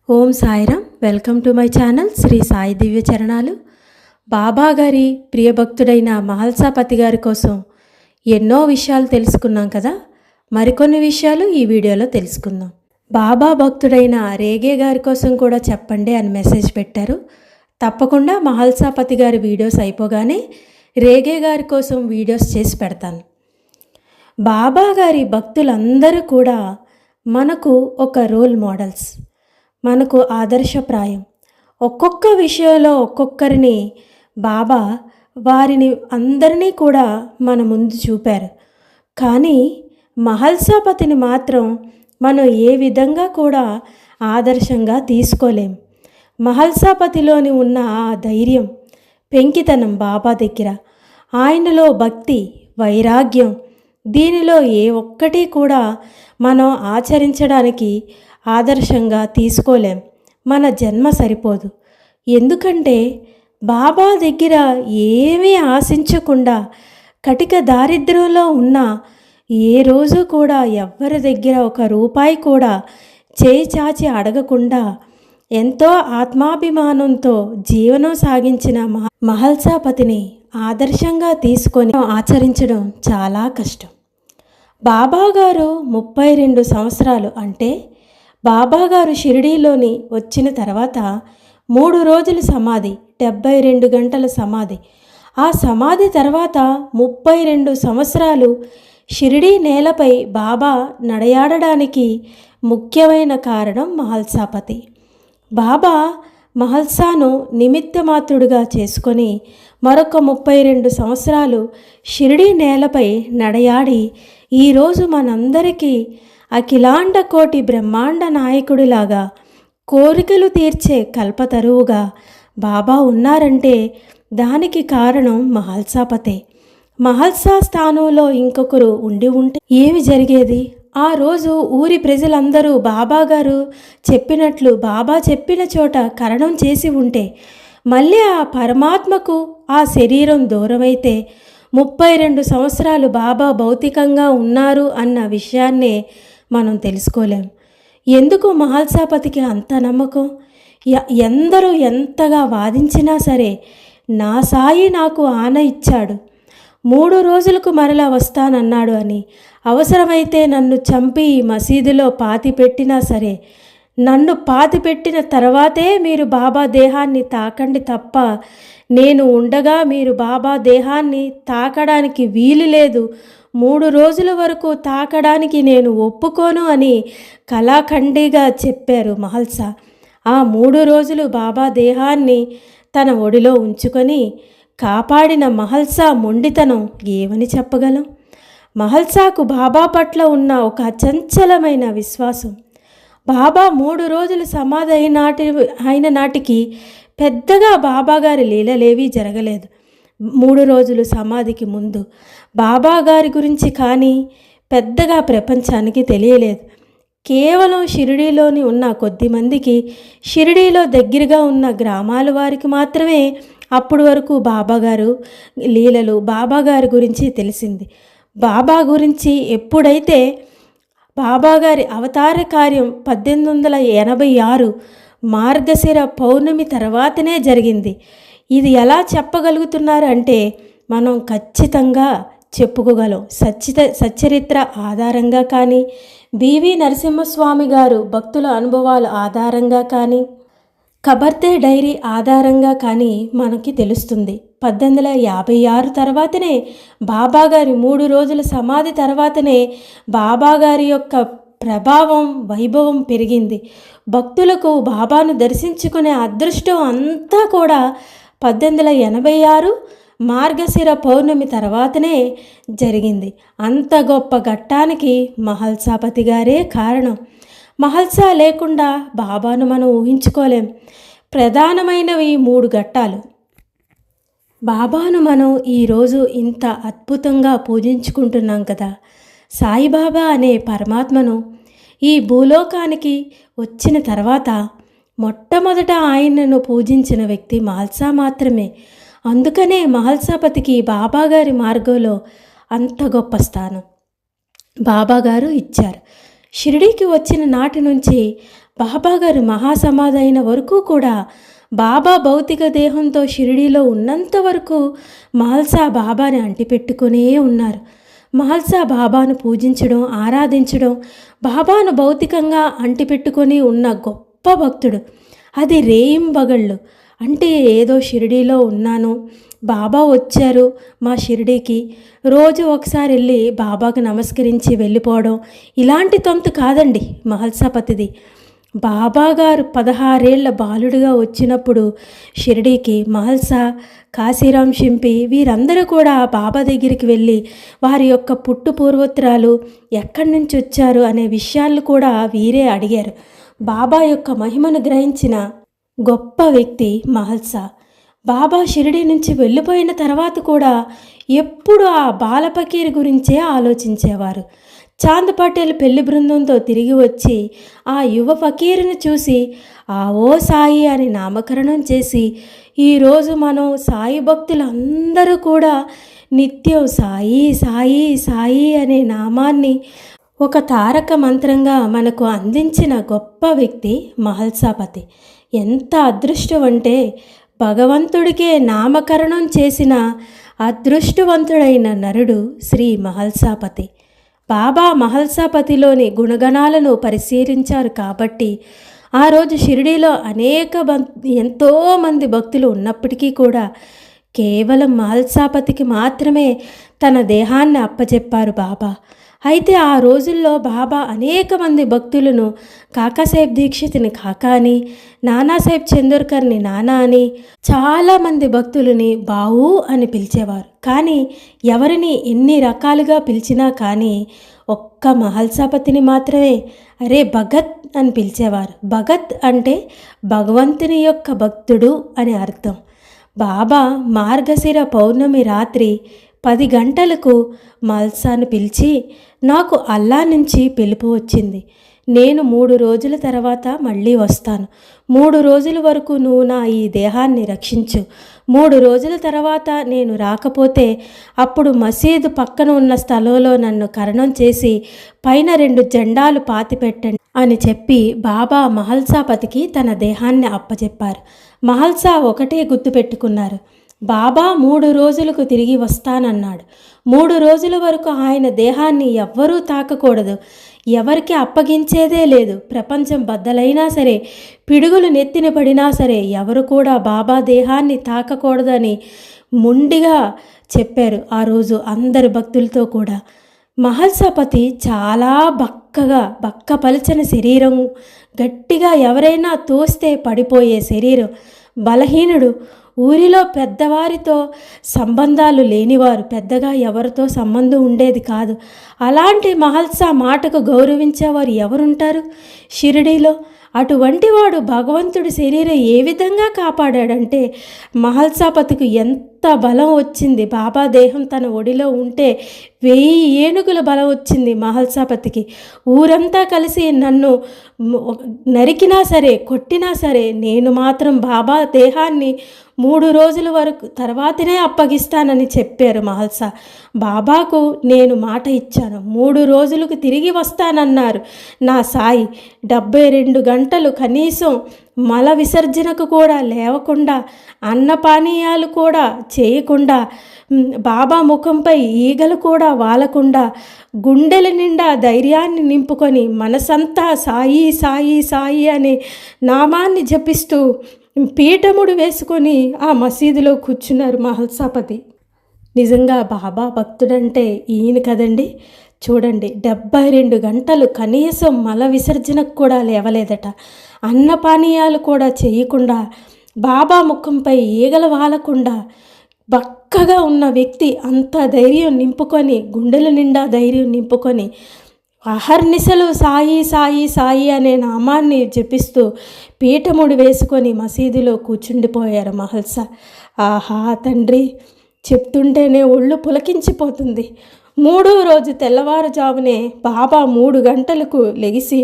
Om Sairam. Welcome to my channel Sri Sai Divya Charanalu. Baba గారి ప్రియభక్తుడైన మహల్సాపతి గారి కోసం ఎన్నో విషయాలు తెలుసుకున్నాం కదా. మరికొన్ని విషయాలు ఈ వీడియోలో తెలుసుకుందాం. బాబా భక్తుడైన రేగే గారి కోసం కూడా చెప్పండి అని మెసేజ్ పెట్టారు. తప్పకుండా మహల్సాపతి గారి వీడియోస్ అయిపోగానే రేగే గారి కోసం వీడియోస్ చేసి పెడతాను. బాబా గారి భక్తులందరూ కూడా మనకు ఒక రోల్ మోడల్స్, మనకు ఆదర్శప్రాయం. ఒక్కొక్క విషయంలో ఒక్కొక్కరిని బాబా వారిని అందరినీ కూడా మన ముందు చూపారు. కానీ మహల్సాపతిని మాత్రం మనం ఏ విధంగా కూడా ఆదర్శంగా తీసుకోలేం. మహల్సాపతిలోని ఉన్న ఆ ధైర్యం, పెంకితనం బాబా దగ్గర, ఆయనలో భక్తి, వైరాగ్యం, దీనిలో ఏ ఒక్కటి కూడా మనం ఆచరించడానికి ఆదర్శంగా తీసుకోలేం. మన జన్మ సరిపోదు. ఎందుకంటే బాబా దగ్గర ఏమీ ఆశించకుండా కటిక దారిద్ర్యంలో ఉన్న ఏ రోజు కూడా ఎవ్వరి దగ్గర ఒక రూపాయి కూడా చేయి చాచి అడగకుండా ఎంతో ఆత్మాభిమానంతో జీవనం సాగించిన మహల్సాపతిని ఆదర్శంగా తీసుకొని ఆచరించడం చాలా కష్టం. బాబాగారు 32 సంవత్సరాలు అంటే బాబాగారు షిరిడీలోని వచ్చిన తర్వాత 3 రోజుల సమాధి, 72 గంటల సమాధి. ఆ సమాధి తర్వాత 32 సంవత్సరాలు షిరిడీ నేలపై బాబా నడయాడడానికి ముఖ్యమైన కారణం మహల్సాపతి. బాబా మహల్సాను నిమిత్తమాత్రుడుగా చేసుకొని మరొక 32 సంవత్సరాలు షిరిడీ నేలపై నడయాడి ఈరోజు మనందరికీ అఖిలాండ కోటి బ్రహ్మాండ నాయకుడిలాగా, కోరికలు తీర్చే కల్పతరువుగా బాబా ఉన్నారంటే దానికి కారణం మహల్సాపతే. మహల్సా స్థానంలో ఇంకొకరు ఉండి ఉంటే ఏమి జరిగేది? ఆ రోజు ఊరి ప్రజలందరూ బాబాగారు చెప్పినట్లు బాబా చెప్పిన చోట కరణం చేసి ఉంటే మళ్ళీ ఆ పరమాత్మకు ఆ శరీరం దూరమైతే 32 సంవత్సరాలు బాబా భౌతికంగా ఉన్నారు అన్న విషయాన్నే మనం తెలుసుకోలేం. ఎందుకు మహల్సాపతికి అంత నమ్మకం? ఎందరూ ఎంతగా వాదించినా సరే నా సాయి నాకు ఆన ఇచ్చాడు, 3 రోజులకు మరలా వస్తానన్నాడు అని, అవసరమైతే నన్ను చంపి మసీదులో పాతిపెట్టినా సరే నన్ను పాతిపెట్టిన తర్వాతే మీరు బాబా దేహాన్ని తాకండి తప్ప నేను ఉండగా మీరు బాబా దేహాన్ని తాకడానికి వీలు లేదు, 3 రోజుల వరకు తాకడానికి నేను ఒప్పుకోను అని కళాఖండిగా చెప్పారు మహల్సా. ఆ 3 రోజులు బాబా దేహాన్ని తన ఒడిలో ఉంచుకొని కాపాడిన మహల్సా మొండితనం ఏమని చెప్పగలం? మహల్సాకు బాబా పట్ల ఉన్న ఒక అచంచలమైన విశ్వాసం. బాబా 3 రోజులు సమాధి అయిన నాటికి పెద్దగా బాబాగారి లీలలేవీ జరగలేదు. 3 రోజులు సమాధికి ముందు బాబాగారి గురించి కానీ పెద్దగా ప్రపంచానికి తెలియలేదు. కేవలం షిరిడీలోని ఉన్న కొద్ది మందికి, షిరిడీలో దగ్గరగా ఉన్న గ్రామాల వారికి మాత్రమే అప్పటి వరకు బాబాగారు లీలలు, బాబాగారి గురించి తెలిసింది. బాబా గురించి ఎప్పుడైతే బాబాగారి అవతార కార్యం 1886 మార్గశిర పౌర్ణమి తర్వాతనే జరిగింది. ఇది ఎలా చెప్పగలుగుతున్నారు అంటే మనం ఖచ్చితంగా చెప్పుకోగలం. సచ్చరిత్ర ఆధారంగా కానీ, బివి నరసింహస్వామి గారు భక్తుల అనుభవాల ఆధారంగా కానీ, కబర్తే డైరీ ఆధారంగా కానీ మనకి తెలుస్తుంది. 1856 తర్వాతనే బాబాగారి 3 రోజుల సమాధి తర్వాతనే బాబాగారి యొక్క ప్రభావం, వైభవం పెరిగింది. భక్తులకు బాబాను దర్శించుకునే అదృష్టం అంతా కూడా 1886 మార్గశిర పౌర్ణమి తర్వాతనే జరిగింది. అంత గొప్ప ఘట్టానికి మహల్సాపతి గారే కారణం. మహల్సా లేకుండా బాబాను మనం ఊహించుకోలేం. ప్రధానమైనవి 3 ఘట్టాలు. బాబాను మనం ఈరోజు ఇంత అద్భుతంగా పూజించుకుంటున్నాం కదా. సాయిబాబా అనే పరమాత్మను ఈ భూలోకానికి వచ్చిన తర్వాత మొట్టమొదట ఆయనను పూజించిన వ్యక్తి మహల్సా మాత్రమే. అందుకనే మహల్సాపతికి బాబాగారి మార్గంలో అంత గొప్ప స్థానం బాబాగారు ఇచ్చారు. షిరిడీకి వచ్చిన నాటి నుంచి బాబాగారు మహాసమాధి అయిన వరకు కూడా బాబా భౌతిక దేహంతో షిరిడీలో ఉన్నంత వరకు మహల్సా బాబాని అంటిపెట్టుకునే ఉన్నారు. మహల్సా బాబాను పూజించడం, ఆరాధించడం, బాబాను భౌతికంగా అంటిపెట్టుకొని ఉన్న గొప్ప భక్తుడు. అది రేయింబగళ్ళు. అంటే ఏదో షిరిడీలో ఉన్నాను, బాబా వచ్చారు మా షిరిడీకి, రోజు ఒకసారి వెళ్ళి బాబాకు నమస్కరించి వెళ్ళిపోవడం, ఇలాంటి తొంతు కాదండి మహల్సాపతిది. బాబాగారు 16 ఏళ్ల బాలుడిగా వచ్చినప్పుడు షిరిడీకి మహల్సా, కాశీరాం షింపి వీరందరూ కూడా బాబా దగ్గరికి వెళ్ళి వారి యొక్క పుట్టు పూర్వోత్తరాలు, ఎక్కడి నుంచి వచ్చారు అనే విషయాలు కూడా వీరే అడిగారు. బాబా యొక్క మహిమను గ్రహించిన గొప్ప వ్యక్తి మహల్సా. బాబా షిరిడీ నుంచి వెళ్ళిపోయిన తర్వాత కూడా ఎప్పుడు ఆ బాలపకీర్ గురించే ఆలోచించేవారు. చాంద్ పటేల్ పెళ్లి బృందంతో తిరిగి వచ్చి ఆ యువ ఫకీరుని చూసి ఓ సాయి అని నామకరణం చేసి ఈరోజు మనం సాయి భక్తులందరూ కూడా నిత్యం సాయి సాయి సాయి అనే నామాన్ని ఒక తారక మంత్రంగా మనకు అందించిన గొప్ప వ్యక్తి మహల్సాపతి. ఎంత అదృష్టం అంటే భగవంతుడికే నామకరణం చేసిన అదృష్టవంతుడైన నరుడు శ్రీ మహల్సాపతి. బాబా మహల్సాపతిలోని గుణగణాలను పరిశీలించారు కాబట్టి ఆ రోజు షిరిడీలో ఎంతోమంది భక్తులు ఉన్నప్పటికీ కూడా కేవలం మహల్సాపతికి మాత్రమే తన దేహాన్ని అప్పచెప్పారు బాబా. అయితే ఆ రోజుల్లో బాబా అనేక మంది భక్తులను కాకాసాహెబ్ దీక్షిత్ని కాకా అని, నానాసాహెబ్ చందోర్కర్ని నానా అని, చాలామంది భక్తులని బావు అని పిలిచేవారు. కానీ ఎవరిని ఎన్ని రకాలుగా పిలిచినా కానీ ఒక్క మహల్సాపతిని మాత్రమే అరే భగత్ అని పిలిచేవారు. భగత్ అంటే భగవంతుని యొక్క భక్తుడు అని అర్థం. బాబా మార్గశిర పౌర్ణమి రాత్రి 10 గంటలకు మహల్సాను పిలిచి, నాకు అల్లా నుంచి పిలుపు వచ్చింది, నేను 3 రోజుల తర్వాత మళ్ళీ వస్తాను, 3 రోజుల వరకు నువ్వు నా ఈ దేహాన్ని రక్షించు, 3 రోజుల తర్వాత నేను రాకపోతే అప్పుడు మసీదు పక్కన ఉన్న స్థలంలో నన్ను ఖననం చేసి పైన 2 జెండాలు పాతిపెట్టండి అని చెప్పి బాబా మహల్సాపతికి తన దేహాన్ని అప్పచెప్పారు. మహల్సా ఒకటే గుర్తుపెట్టుకున్నారు, బాబా 3 రోజులకు తిరిగి వస్తానన్నాడు. 3 రోజుల వరకు ఆయన దేహాన్ని ఎవ్వరూ తాకకూడదు, ఎవరికి అప్పగించేదే లేదు. ప్రపంచం బద్దలైనా సరే, పిడుగులు నెత్తిన పడినా సరే ఎవరు కూడా బాబా దేహాన్ని తాకకూడదని మొండిగా చెప్పారు ఆ రోజు అందరు భక్తులతో కూడా. మహల్సాపతి చాలా బక్కపలచని శరీరం, గట్టిగా ఎవరైనా తోస్తే పడిపోయే శరీరం, బలహీనుడు, ఊరిలో పెద్దవారితో సంబంధాలు లేనివారు, పెద్దగా ఎవరితో సంబంధం ఉండేది కాదు. అలాంటి మహల్సా మాటకు గౌరవించేవారు ఎవరుంటారు షిరిడీలో? అటువంటి వాడు భగవంతుడి శరీరం ఏ విధంగా కాపాడాడంటే మహల్సాపతికి ఎంత బలం వచ్చింది. బాబా దేహం తన ఒడిలో ఉంటే 1000 ఏనుగుల బలం వచ్చింది మహల్సాపతికి. ఊరంతా కలిసి నన్ను నరికినా సరే, కొట్టినా సరే, నేను మాత్రం బాబా దేహాన్ని 3 రోజుల వరకు తర్వాతనే అప్పగిస్తానని చెప్పారు మహల్సా. బాబాకు నేను మాట ఇచ్చాను, 3 రోజులకు తిరిగి వస్తానన్నారు నా సాయి. 72 గంటలు కనీసం మల విసర్జనకు కూడా లేవకుండా, అన్నపానీయాలు కూడా చేయకుండా, బాబా ముఖంపై ఈగలు కూడా వాలకుండా, గుండెల నిండా ధైర్యాన్ని నింపుకొని మనసంతా సాయి సాయి సాయి అనే నామాన్ని జపిస్తూ పీఠముడు వేసుకొని ఆ మసీదులో కూర్చున్నారు మహల్సాపతి. నిజంగా బాబా భక్తుడంటే ఈయన కదండి. చూడండి, 72 గంటలు కనీసం మల విసర్జనకు కూడా లేవలేదట, అన్నపానీయాలు కూడా చేయకుండా, బాబా ముఖంపై ఈగలు వాలకుండా బక్కగా ఉన్న వ్యక్తి అంత ధైర్యం నింపుకొని, గుండెల నిండా ధైర్యం నింపుకొని అహర్నిశలు సాయి సాయి సాయి అనే నామాన్ని జపిస్తూ పీఠముడి వేసుకొని మసీదులో కూర్చుండిపోయారు మహల్సా. ఆహా తండ్రి, చెప్తుంటేనే ఒళ్ళు పులకించిపోతుంది. 3వ రోజు తెల్లవారుజామునే బాబా 3 గంటలకు లెగిసి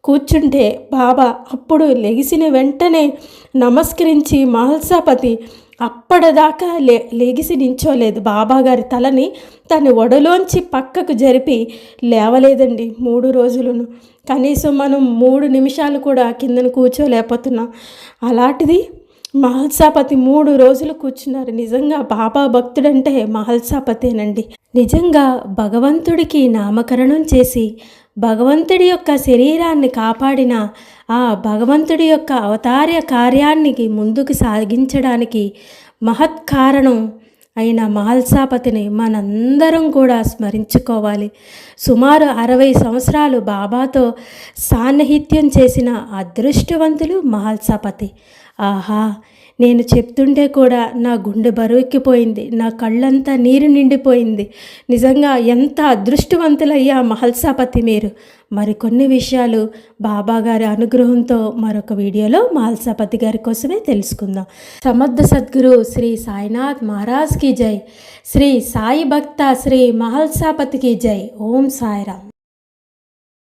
కూర్చుంటే బాబా అప్పుడు లెగిసిన వెంటనే నమస్కరించి మహల్సాపతి అప్పటిదాకా లెగిసి నించోలేదు. బాబాగారి తలని తన ఒడలోంచి పక్కకు జరిపి లేవలేదండి 3 రోజులను. కనీసం మనం 3 నిమిషాలు కూడా కిందన కూర్చోలేకపోతున్నాం. అలాంటిది మహల్సాపతి 3 రోజులు కూర్చున్నారు. నిజంగా బాబా భక్తుడంటే మహల్సాపతేనండి. నిజంగా భగవంతుడికి నామకరణం చేసి భగవంతుడి యొక్క శరీరాన్ని కాపాడిన ఆ భగవంతుడి యొక్క అవతార్య కార్యానికి ముందుకు సాగించడానికి మహత్కారణం అయిన మహల్సాపతిని మనందరం కూడా స్మరించుకోవాలి. సుమారు 60 సంవత్సరాలు బాబాతో సాన్నిహిత్యం చేసిన అదృష్టవంతులు మహల్సాపతి. ఆహా, నేను చెప్తుంటే కూడా నా గుండె బరువెక్కిపోయింది, నా కళ్ళంతా నీరు నిండిపోయింది. నిజంగా ఎంత అదృష్టవంతులయ్యా మహల్సాపతి మీరు. మరికొన్ని విషయాలు బాబాగారి అనుగ్రహంతో మరొక వీడియోలో మహల్సాపతి గారి కోసమే తెలుసుకుందాం. సమర్థ సద్గురు శ్రీ సాయినాథ్ మహారాజ్ की जय. శ్రీ సాయి భక్త శ్రీ మహల్సాపతికి జై. ఓం సాయిరామ్.